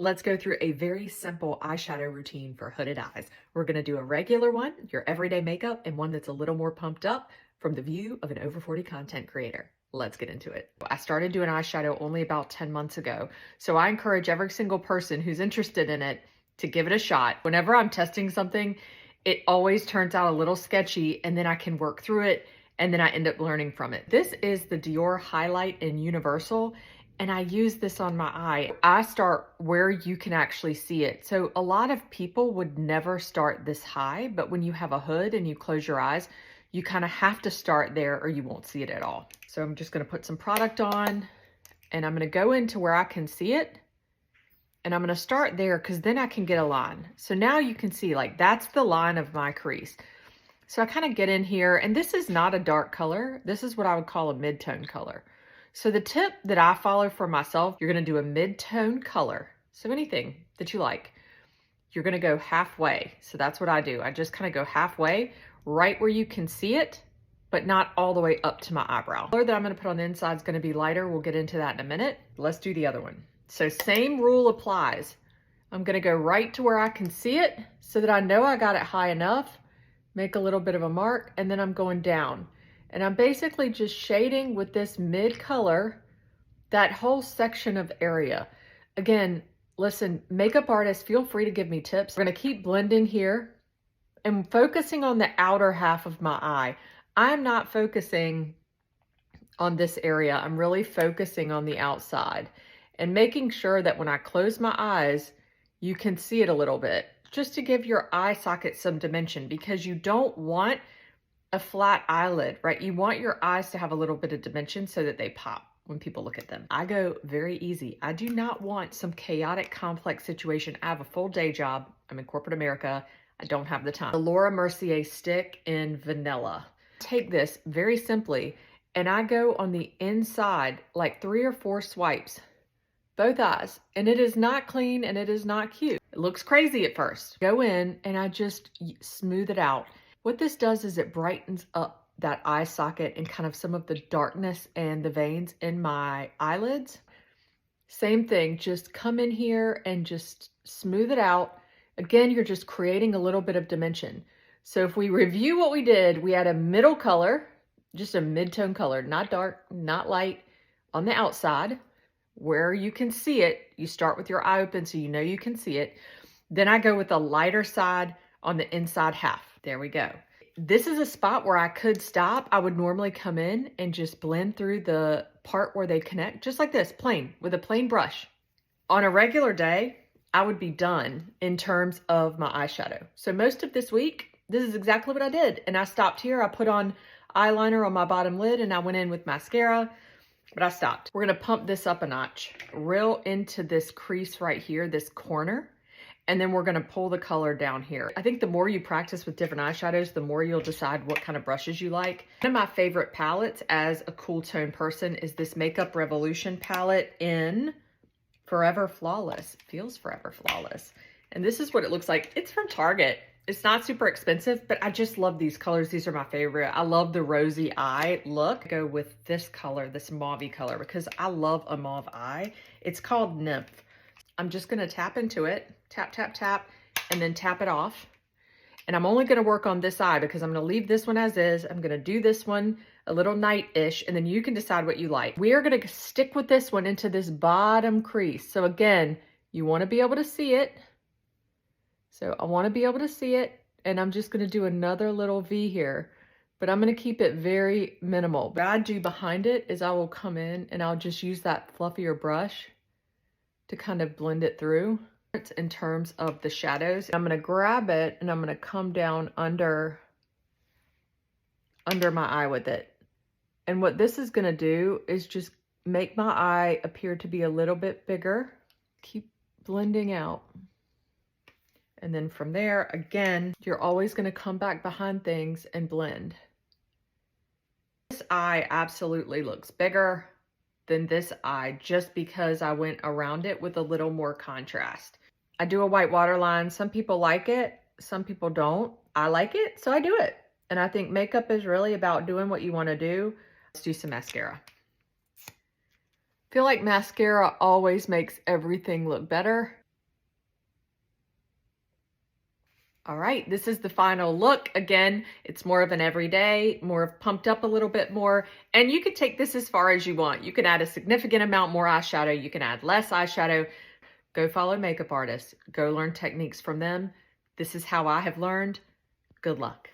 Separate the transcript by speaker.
Speaker 1: Let's go through a very simple eyeshadow routine for hooded eyes. We're going to do a regular one, your everyday makeup, and one that's a little more pumped up from the view of an over 40 content creator. Let's get into it. I started doing eyeshadow only about 10 months ago, so I encourage every single person who's interested in it to give it a shot. Whenever I'm testing something, it always turns out a little sketchy, and then I can work through it, and then I end up learning from it. This is the Dior Highlight in Universal, and I use this on my eye. I start where you can actually see it. So a lot of people would never start this high, but when you have a hood and you close your eyes, you kind of have to start there or you won't see it at all. So I'm just gonna put some product on, and I'm gonna go into where I can see it, and I'm gonna start there because then I can get a line. So now you can see, like, that's the line of my crease. So I kind of get in here, and this is not a dark color. This is what I would call a mid-tone color. So the tip that I follow for myself, you're gonna do a mid-tone color. So anything that you like, you're gonna go halfway. So that's what I do. I just kind of go halfway, right where you can see it, but not all the way up to my eyebrow. The color that I'm gonna put on the inside is gonna be lighter. We'll get into that in a minute. Let's do the other one. So same rule applies. I'm gonna go right to where I can see it so that I know I got it high enough, make a little bit of a mark, and then I'm going down. And I'm basically just shading with this mid color, that whole section of area. Again, listen, makeup artists, feel free to give me tips. We're gonna keep blending here and focusing on the outer half of my eye. I'm not focusing on this area. I'm really focusing on the outside and making sure that when I close my eyes, you can see it a little bit, just to give your eye socket some dimension, because you don't want a flat eyelid, right? You want your eyes to have a little bit of dimension so that they pop when people look at them. I go very easy. I do not want some chaotic, complex situation. I have a full day job. I'm in corporate America. I don't have the time. The Laura Mercier stick in vanilla. Take this very simply, and I go on the inside, like 3 or 4 swipes, both eyes. And it is not clean and it is not cute. It looks crazy at first. Go in and I just smooth it out. What this does is it brightens up that eye socket and kind of some of the darkness and the veins in my eyelids. Same thing, just come in here and just smooth it out. Again, you're just creating a little bit of dimension. So if we review what we did, we had a middle color, just a mid-tone color, not dark, not light, on the outside where you can see it. You start with your eye open so you know you can see it. Then I go with a lighter side on the inside half. There we go. This is a spot where I could stop. I would normally come in and just blend through the part where they connect, just like this, plain, with a plain brush. On a regular day, I would be done in terms of my eyeshadow. So most of this week, this is exactly what I did. And I stopped here. I put on eyeliner on my bottom lid and I went in with mascara, but I stopped. We're gonna pump this up a notch, real into this crease right here, this corner. And then we're gonna pull the color down here. I think the more you practice with different eyeshadows, the more you'll decide what kind of brushes you like. One of my favorite palettes as a cool tone person is this Makeup Revolution palette in Forever Flawless. It feels Forever Flawless. And this is what it looks like. It's from Target. It's not super expensive, but I just love these colors. These are my favorite. I love the rosy eye look. Go with this color, this mauve color, because I love a mauve eye. It's called Nymph. I'm just gonna tap into it, tap, tap, tap, and then tap it off. And I'm only gonna work on this eye because I'm gonna leave this one as is. I'm gonna do this one a little night-ish, and then you can decide what you like. We are gonna stick with this one into this bottom crease. So again, you wanna be able to see it. So I wanna be able to see it, and I'm just gonna do another little V here, but I'm gonna keep it very minimal. What I do behind it is I will come in and I'll just use that fluffier brush to kind of blend it through in terms of the shadows. I'm gonna grab it and I'm gonna come down under my eye with it. And what this is gonna do is just make my eye appear to be a little bit bigger. Keep blending out. And then from there, again, you're always gonna come back behind things and blend. This eye absolutely looks bigger than this eye just because I went around it with a little more contrast. I do a white waterline. Some people like it, some people don't. I like it, so I do it. And I think makeup is really about doing what you want to do. Let's do some mascara. I feel like mascara always makes everything look better. All right, this is the final look. Again, it's more of an everyday, more of pumped up a little bit more. And you can take this as far as you want. You can add a significant amount more eyeshadow. You can add less eyeshadow. Go follow makeup artists. Go learn techniques from them. This is how I have learned. Good luck.